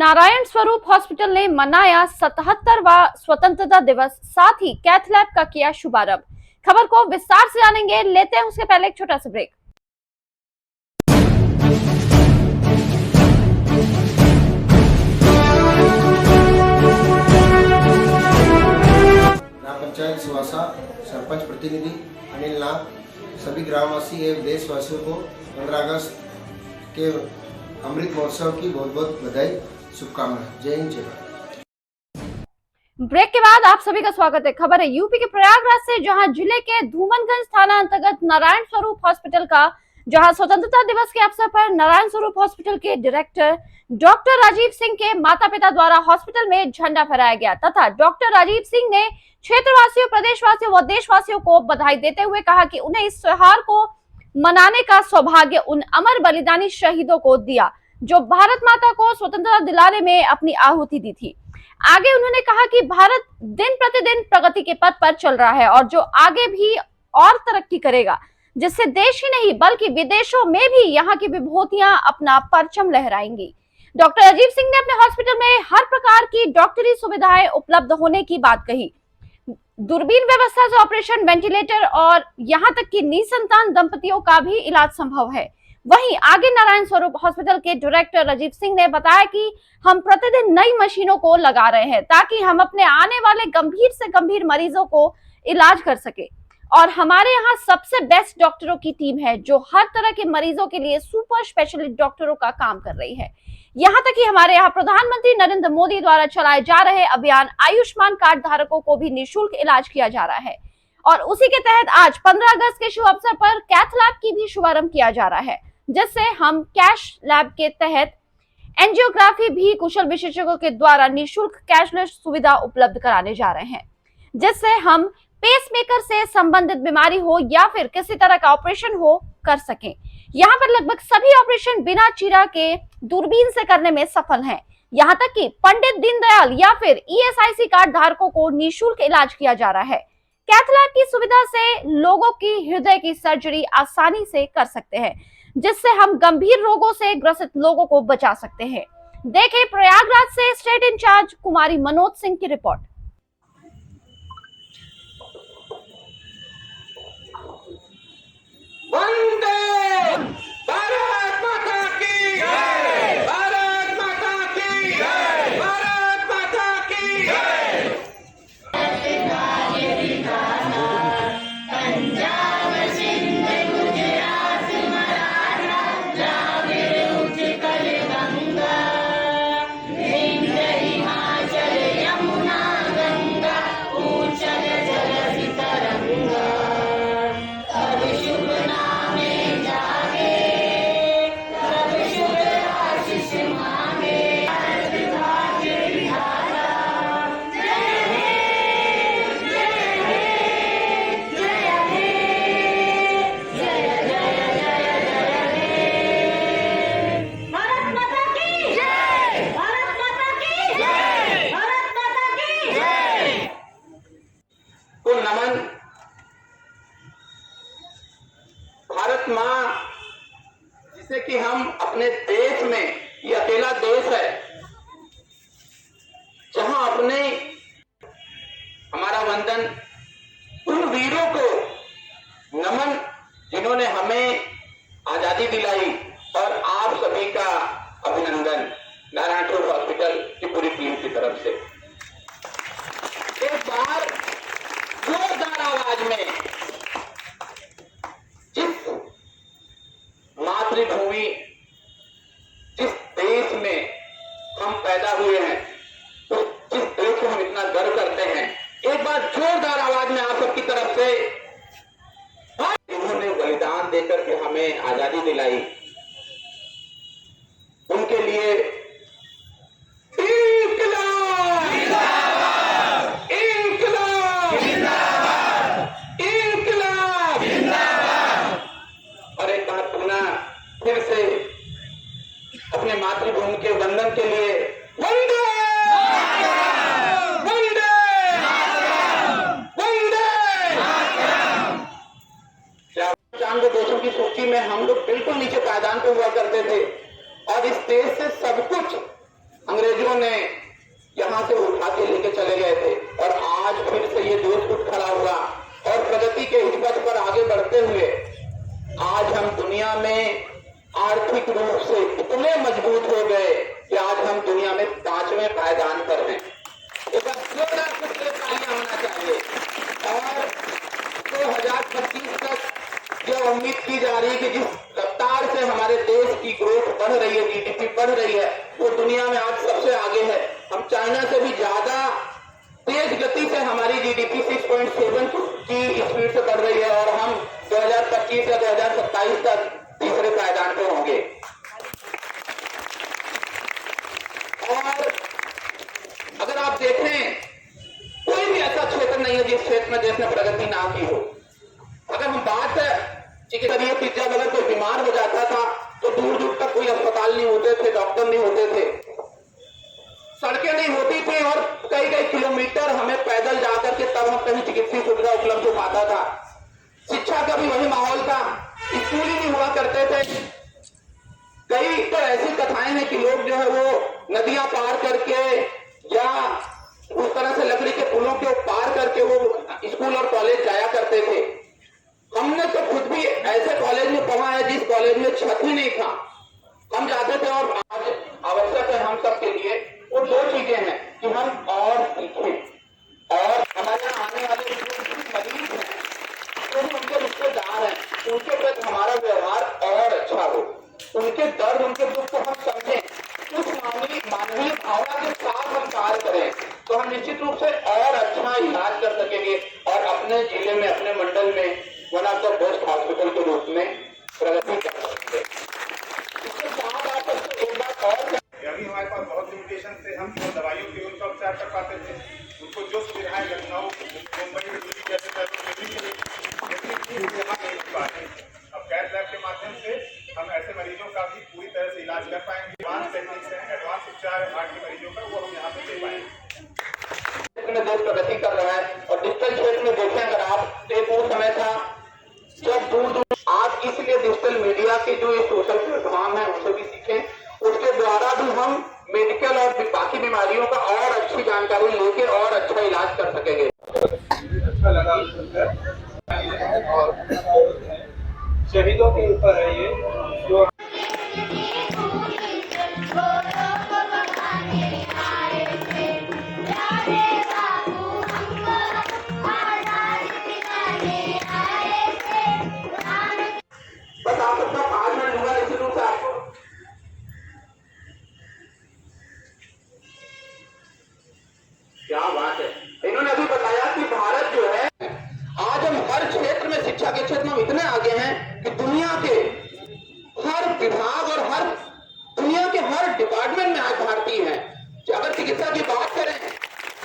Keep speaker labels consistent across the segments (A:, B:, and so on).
A: नारायण स्वरूप हॉस्पिटल ने मनाया 77वां स्वतंत्रता दिवस, साथ ही कैथ लैब का किया शुभारंभ। खबर को विस्तार से जानेंगे, लेते हैं उसके पहले एक छोटा सा ब्रेक।
B: ग्राम पंचायत सिवासा सरपंच प्रतिनिधि अनिल नाग सभी ग्रामवासी एवं देशवासियों को 15 अगस्त के अमृत महोत्सव की बहुत बहुत बधाई, शुभकामनाएं। जय हिंद, जय भारत।
A: ब्रेक के बाद आप सभी का स्वागत है। खबर है यूपी के प्रयागराज से, जहां जिले के धूमनगंज थाना अंतर्गत नारायण स्वरूप हॉस्पिटल का, जहां स्वतंत्रता दिवस के अवसर पर नारायण स्वरूप हॉस्पिटल के डायरेक्टर डॉक्टर राजीव सिंह के माता पिता द्वारा हॉस्पिटल में झंडा फहराया गया तथा डॉक्टर राजीव सिंह ने क्षेत्रवासियों, प्रदेशवासियों व देशवासियों को बधाई देते हुए कहा कि उन्हें इस त्योहार को मनाने का सौभाग्य उन अमर बलिदानी शहीदों को दिया जो भारत माता को स्वतंत्रता दिलाने में अपनी आहुति दी थी। आगे उन्होंने कहा कि भारत दिन प्रतिदिन प्रगति के पथ पर चल रहा है और जो आगे भी और तरक्की करेगा, जिससे देश ही नहीं बल्कि विदेशों में भी यहाँ की विभूतियां अपना परचम लहराएंगी। डॉक्टर राजीव सिंह ने अपने हॉस्पिटल में हर प्रकार की डॉक्टरी सुविधाएं उपलब्ध होने की बात कही। दूरबीन व्यवस्था से ऑपरेशन, वेंटिलेटर और यहाँ तक कि निसंतान दंपतियों का भी इलाज संभव है। वहीं आगे नारायण स्वरूप हॉस्पिटल के डायरेक्टर राजीव सिंह ने बताया कि हम प्रतिदिन नई मशीनों को लगा रहे हैं ताकि हम अपने आने वाले गंभीर से गंभीर मरीजों को इलाज कर सके और हमारे यहाँ सबसे बेस्ट डॉक्टरों की टीम है जो हर तरह के मरीजों के लिए सुपर स्पेशलिस्ट डॉक्टरों का काम कर रही है। यहाँ तक कि हमारे यहाँ प्रधानमंत्री नरेंद्र मोदी द्वारा चलाए जा रहे अभियान आयुष्मान कार्ड धारकों को भी निःशुल्क इलाज किया जा रहा है और उसी के तहत आज 15 अगस्त के शुभ अवसर पर कैथ लैब की भी शुभारंभ किया जा रहा है, जिससे हम कैश लैब के तहत एंजियोग्राफी भी कुशल विशेषज्ञों के द्वारा निःशुल्क कैशलेस सुविधा उपलब्ध कराने जा रहे हैं, जिससे हम पेसमेकर से संबंधित बीमारी हो या फिर किसी तरह का ऑपरेशन हो कर सकें। यहाँ पर लगभग सभी ऑपरेशन बिना चीरा के दूरबीन से करने में सफल हैं। यहाँ तक कि पंडित दीनदयाल या फिर ईएसआईसी कार्ड धारकों को निःशुल्क इलाज किया जा रहा है। कैथ लैब की सुविधा से लोगों की हृदय की सर्जरी आसानी से कर सकते हैं, जिससे हम गंभीर रोगों से ग्रसित लोगों को बचा सकते हैं। देखें प्रयागराज से स्टेट इंचार्ज कुमारी मनोज सिंह की रिपोर्ट।
C: वंदे भारत माता की जय, भारत माता की जय, भारत माता की जय। पंजाब सिंध गुजरात मराठा द्राविड़ उत्कल गंगा, विंध्य हिमाचल यमुना गंगा, उच्चल जलधि तरंगा। नमन। भारत माँ, जिसे कि हम अपने देश में, ये अकेला देश है जहां अपने हमारा वंदन उन वीरों को नमन जिन्होंने हमें आजादी दिलाई और आप सभी का अभिनंदन नारायण स्वरूप हॉस्पिटल की पूरी टीम की तरफ से। एक बार जोरदार आवाज में जिस मातृभूमि, जिस देश में हम पैदा हुए हैं, तो जिस देश को हम इतना गर्व करते हैं, एक बार जोरदार आवाज में आप सबकी तरफ से इन्होंने बलिदान देकर के हमें आजादी दिलाई, उनके लिए फिर से अपने मातृभूमि के वंदन के लिए वंदे वंदे वंदे। चांद देशों की सूची में हम लोग बिल्कुल नीचे पायदान पे हुआ करते थे और इस देश से सब कुछ अंग्रेजों खड़ा हुआ और प्रगति के इस पथ पर आगे बढ़ते हुए आज हम दुनिया में आर्थिक रूप से इतने मजबूत हो गए कि आज हम दुनिया में 5वें पायदान पर हैं। एक बार जोरदार से तालियां होना चाहिए। और 2025 तक यह उम्मीद की जा रही है कि जिस रफ्तार से हमारे देश की ग्रोथ बढ़ रही है, जीडीपी बढ़ रही है, वो दुनिया में आज सबसे आगे है। हम चाइना से भी ज्यादा तेज गति से हमारी जीडीपी 6.7 की स्पीड से बढ़ रही है और हम 2025 या 2027 तक तीसरे पायदान पर होंगे। और अगर आप देखें, कोई भी ऐसा क्षेत्र नहीं है जिस क्षेत्र में देश ने प्रगति ना की हो। अगर हम बात चिकित्सा पिज्जा अगर कोई बीमार हो जाता था तो दूर दूर तक कोई अस्पताल नहीं होते थे, डॉक्टर नहीं होते थे, सड़कें नहीं होती थी और कई कई किलोमीटर हमें पैदल जाकर के तब हम कहीं चिकित्सीय सुविधा उपलब्ध हो पाता था। शिक्षा का भी वही माहौल था, स्कूल ही नहीं हुआ करते थे। कई तो ऐसी कथाएं हैं कि लोग जो है वो नदियां पार करके या उस तरह से लकड़ी के पुलों के पार करके वो स्कूल और कॉलेज जाया करते थे। हमने तो खुद भी ऐसे कॉलेज में पढ़ा है जिस कॉलेज में छत ही नहीं था, हम जाते थे। और आज आवश्यक है हम सब के लिए वो दो चीजें हैं कि हम और सीखें और हमारे यहाँ आने वाले जो मरीज हैं, जो भी उनके रिश्तेदार हैं, उनके प्रति हमारा व्यवहार और अच्छा हो, उनके दर्द उनके दुख को हम समझें, उस मानवीय भावना के साथ हम कार्य करें तो हम निश्चित रूप से और अच्छा इलाज कर सकेंगे और अपने जिले में, अपने मंडल में one of the best hospital के रूप में प्रगति कर सकते हैं। इसके साथ आप एक बात और
D: अभी हमारे पास बहुत लिमिटेशन थे, हम केवल दवाइयों के उनका उपचार कर पाते थे। उनको जो सुविधाएं लखनऊ, मुंबई, दिल्ली जैसे अब कैथ लैब के माध्यम से हम ऐसे मरीजों का भी पूरी तरह से इलाज कर पाएंगे। एडवांस टेक्निक्स है, एडवांस उपचार है हार्ट के मरीजों का, वो हम यहाँ पे दे पाएंगे।
C: देश प्रगति कर रहा है और डिजिटल क्षेत्र में देखें अगर आप, एक वो समय था जब दूर दूर, आज इसलिए डिजिटल मीडिया के जो ये सोशल प्लेटफॉर्म है उनसे भी सीखें, उसके द्वारा भी हम मेडिकल और बाकी बीमारियों का और अच्छी जानकारी लेके और अच्छा इलाज कर सकेंगे।
D: अच्छा लगा और शहीदों के ऊपर है ये जो
C: बस आप अपना 5 मिनट लूंगा निश्चित रूप से आपको। क्या बात है, इन्होंने अभी बताया कि भारत जो है आज हम हर क्षेत्र में, शिक्षा के क्षेत्र में हम इतने आगे हैं कि दुनिया के हर विभाग और हर दुनिया के हर डिपार्टमेंट में आज भारतीय हैं। अगर चिकित्सा की बात करें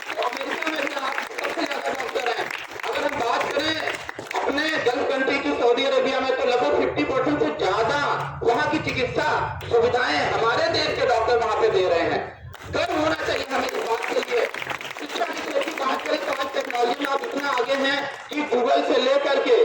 C: तो अमेरिका में भी आज सबसे ज्यादा डॉक्टर हैं। अगर हम बात करें अपने गल्फ कंट्री की सऊदी अरेबिया में तो लगभग 50% से ज्यादा वहां की चिकित्सा सुविधाएं हमारे देश के डॉक्टर वहां पे दे रहे हैं। गर्व होना चाहिए हमें इस बात के लिए। शिक्षा की क्षेत्र की बात करें तो आज टेक्नोलॉजी में आप इतना आगे हैं कि गूगल से लेकर के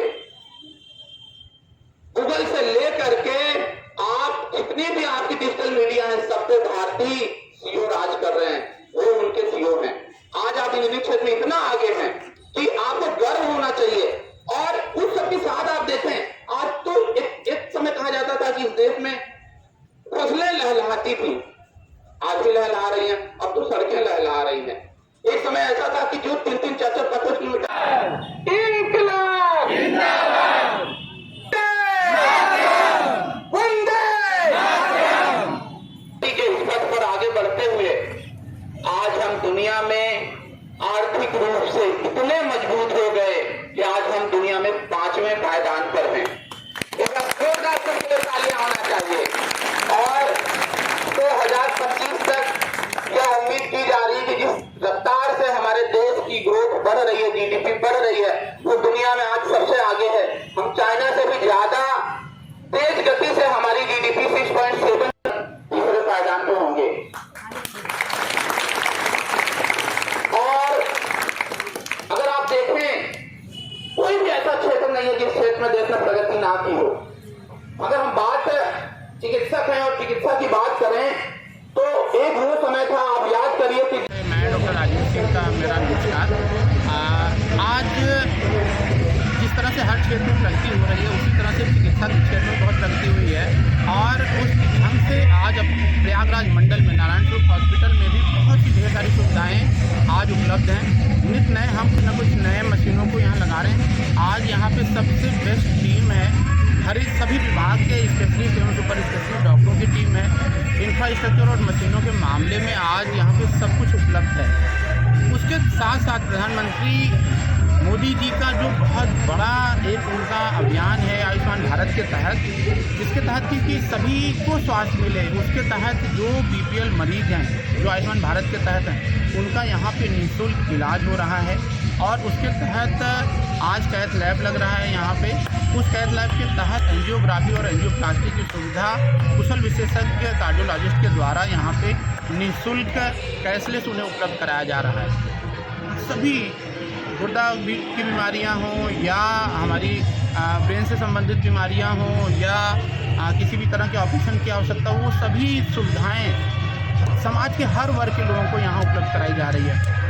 C: आप जितनी भी आपकी डिजिटल मीडिया है सब पे भारतीय सीओ राज कर रहे हैं, वो उनके सीओ हैं। आज आप इंजीनियरिंग क्षेत्र में इतना आगे हैं कि आपको गर्व होना चाहिए। और उस सबके साथ आप देखें, आज तो एक समय कहा जाता था कि इस देश में फसलें लहलहाती थी, आज भी लहलहा रही हैं, अब तो सड़कें लहलहा रही हैं। एक समय ऐसा था कि जो 3-3, 4-4, 5 किलोमीटर के इस पथ पर आगे बढ़ते हुए आज हम दुनिया में आर्थिक रूप से इतने मजबूत हो गए कि आज हम दुनिया में 5वें पायदान पर हैं। एक जोरदार से तालियां होना चाहिए। और 2025 तक यह उम्मीद की जा रही है कि जिस रफ्तार से हमारे देश की ग्रोथ बढ़ रही है, जीडीपी बढ़ रही है, वो दुनिया में आज सबसे आगे है। हम चाइना से भी ज्यादा तेज गति से हमारी जीडीपी 6.7 तीसरे पायदान पे होंगे। और अगर आप देखें, कोई भी ऐसा क्षेत्र नहीं है जिस क्षेत्र में देश ने प्रगति ना की हो। अगर हम बात चिकित्सक हैं और चिकित्सा की बात करें तो एक वो समय था, आप याद करिए कि
E: चिकित्सा के क्षेत्र में बहुत प्रगति हुई है और उस ढंग से आज अब प्रयागराज मंडल में नारायण स्वरूप हॉस्पिटल में भी बहुत ही ढेर सारी सुविधाएं आज उपलब्ध हैं। नित नए हम कुछ न कुछ नए मशीनों को यहाँ लगा रहे हैं। आज यहाँ पे सबसे बेस्ट टीम है, हर सभी विभाग के स्पेशलिस्ट एवं सुपर स्पेशलिस्ट डॉक्टरों की टीम है। इंफ्रास्ट्रक्चर और मशीनों के मामले में आज यहाँ पे सब कुछ उपलब्ध है। उसके साथ साथ प्रधानमंत्री मोदी जी का जो बहुत बड़ा एक उनका अभियान है आयुष्मान भारत के तहत, जिसके तहत कि सभी को स्वास्थ्य मिले, उसके तहत जो BPL मरीज हैं जो आयुष्मान भारत के तहत हैं उनका यहाँ पे निःशुल्क इलाज हो रहा है। और उसके तहत आज कैथ लैब लग रहा है यहाँ पे। उस कैथ लैब के तहत एंजियोग्राफी और एंजियोप्लास्टी की सुविधा कुशल विशेषज्ञ कार्डियोलॉजिस्ट के द्वारा यहाँ पे निःशुल्क कैशलेस उन्हें उपलब्ध कराया जा रहा है। सभी गुर्दा की बीमारियां हों या हमारी ब्रेन से संबंधित बीमारियां हों या किसी भी तरह के ऑपरेशन की आवश्यकता हो, वो सभी सुविधाएं समाज के हर वर्ग के लोगों को यहाँ उपलब्ध कराई जा रही है।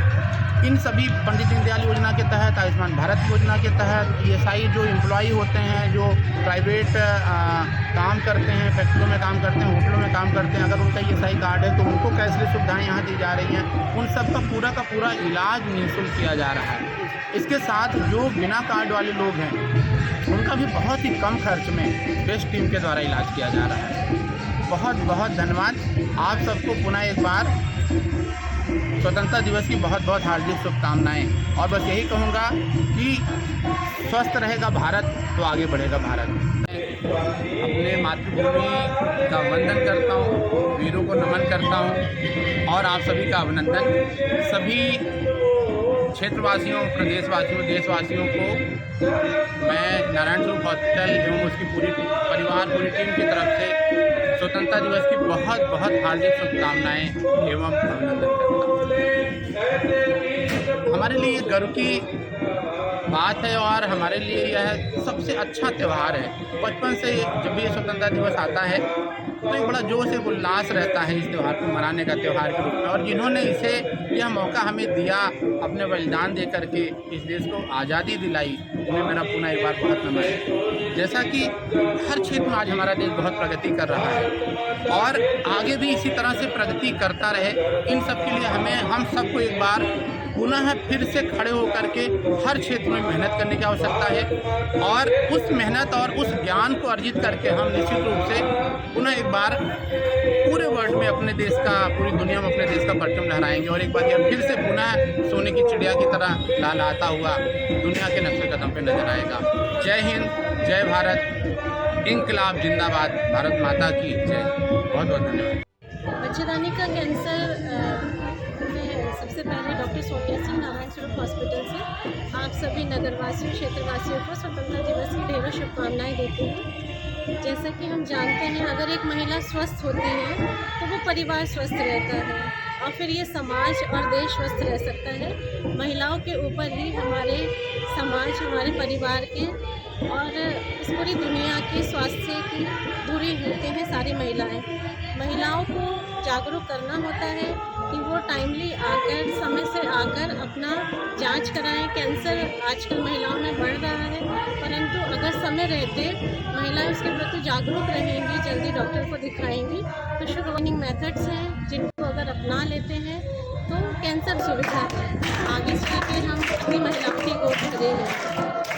E: इन सभी पंडित दीनदयाल योजना के तहत, आयुष्मान भारत योजना के तहत ESI जो एम्प्लॉई होते हैं, जो प्राइवेट काम करते हैं, फैक्ट्रियों में काम करते हैं, होटलों में काम करते हैं, अगर उनका ESI कार्ड है तो उनको कैशलेस सुविधाएं यहाँ दी जा रही हैं। उन सब का पूरा इलाज निःशुल्क किया जा रहा है। इसके साथ जो बिना कार्ड वाले लोग हैं उनका भी बहुत ही कम खर्च में बेस्ट टीम के द्वारा इलाज किया जा रहा है। बहुत बहुत धन्यवाद आप सबको पुनः एक बार स्वतंत्रता दिवस की बहुत बहुत हार्दिक शुभकामनाएं। और बस यही कहूँगा कि स्वस्थ रहेगा भारत तो आगे बढ़ेगा भारत। अपने मातृभूमि का वंदन करता हूँ, वीरों को नमन करता हूँ और आप सभी का अभिनंदन। सभी क्षेत्रवासियों, प्रदेशवासियों, देशवासियों को मैं नारायण स्वरूप हॉस्पिटल एवं उसकी पूरी टीम की तरफ से स्वतंत्रता दिवस की बहुत बहुत हार्दिक शुभकामनाएं एवं अभिनंदन करता हूँ। हमारे लिए गर्व की बात है और हमारे लिए यह सबसे अच्छा त्यौहार है। बचपन से जब भी स्वतंत्रता दिवस आता है तो एक बड़ा जोश एक उल्लास रहता है इस त्यौहार को मनाने का त्यौहार के रूप में। और जिन्होंने इसे यह मौका हमें दिया अपने बलिदान दे करके इस देश को आज़ादी दिलाई, उन्हें मेरा पुनः एक बार बहुत नमन है। जैसा कि हर क्षेत्र में आज हमारा देश बहुत प्रगति कर रहा है और आगे भी इसी तरह से प्रगति करता रहे, इन सब के लिए हम सबको एक बार पुनः फिर से खड़े होकर के हर क्षेत्र में मेहनत करने की आवश्यकता है। और उस मेहनत और उस ज्ञान को अर्जित करके हम निश्चित रूप से पुनः एक बार पूरे वर्ल्ड में अपने देश का, पूरी दुनिया में अपने देश का परचम लहराएंगे और एक बार यह फिर से पुनः सोने की चिड़िया की तरह लहलहाता हुआ दुनिया के नक्शे कदम पे नजर आएगा। जय हिंद, जय भारत, इंकलाब जिंदाबाद, भारत माता की जय। बहुत बहुत धन्यवाद।
F: बच्चेदानी का कैंसर सबसे पहले डॉक्टर सोनिया सिंह नारायण स्वरूप हॉस्पिटल से आप सभी नगरवासियों, क्षेत्रवासियों को स्वतंत्रता दिवस की ढेरों शुभकामनाएं देती हूँ। जैसा कि हम जानते हैं, अगर एक महिला स्वस्थ होती है तो वो परिवार स्वस्थ रहता है और फिर ये समाज और देश स्वस्थ रह सकता है। महिलाओं के ऊपर ही हमारे समाज, हमारे परिवार के और इस पूरी दुनिया के स्वास्थ्य की जुड़ी होती हैं सारी महिलाएं। महिलाओं को जागरूक करना होता है कि वो टाइमली आकर, समय से आकर अपना जांच कराएं। कैंसर आजकल महिलाओं में बढ़ रहा है, परंतु अगर समय रहते महिलाएं उसके प्रति जागरूक रहेंगी, जल्दी डॉक्टर को दिखाएंगी तो शुगरनिंग मेथड्स हैं जिनको अगर अपना लेते हैं तो कैंसर सुविधा है। आगे चल के हम अपनी महिलाओं की गोद भरेंगे।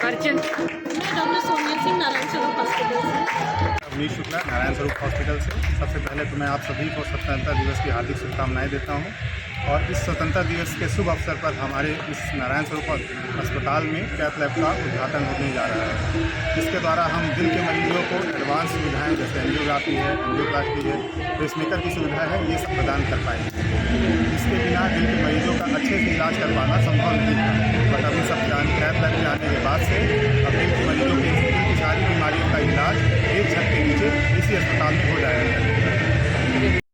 F: मैं डॉक्टर सोनिया सिंह नारायण स्वरूप हॉस्पिटल से।
D: अवनीश शुक्ला नारायण स्वरूप हॉस्पिटल से। सबसे पहले तो मैं आप सभी को स्वतंत्रता दिवस की हार्दिक शुभकामनाएं देता हूं और इस स्वतंत्रता दिवस के शुभ अवसर पर हमारे इस नारायण स्वरूप अस्पताल में कैथ लैब का उद्घाटन होने जा रहा है, जिसके द्वारा हम दिल के मरीजों को एडवांस सुविधाएं जैसे एंजियोग्राफी है, एंजियोप्लास्टी है, पेसमेकर की सुविधा है, ये सब प्रदान कर पाएंगे। इसके बिना दिल के मरीजों का अच्छे से इलाज कर पाना संभव नहीं था। बट अभी सब कैथ लैब के आने के बाद से अब दिल के मरीजों की सारी बीमारियों का इलाज एक छत के नीचे इसी अस्पताल में हो जाएगा।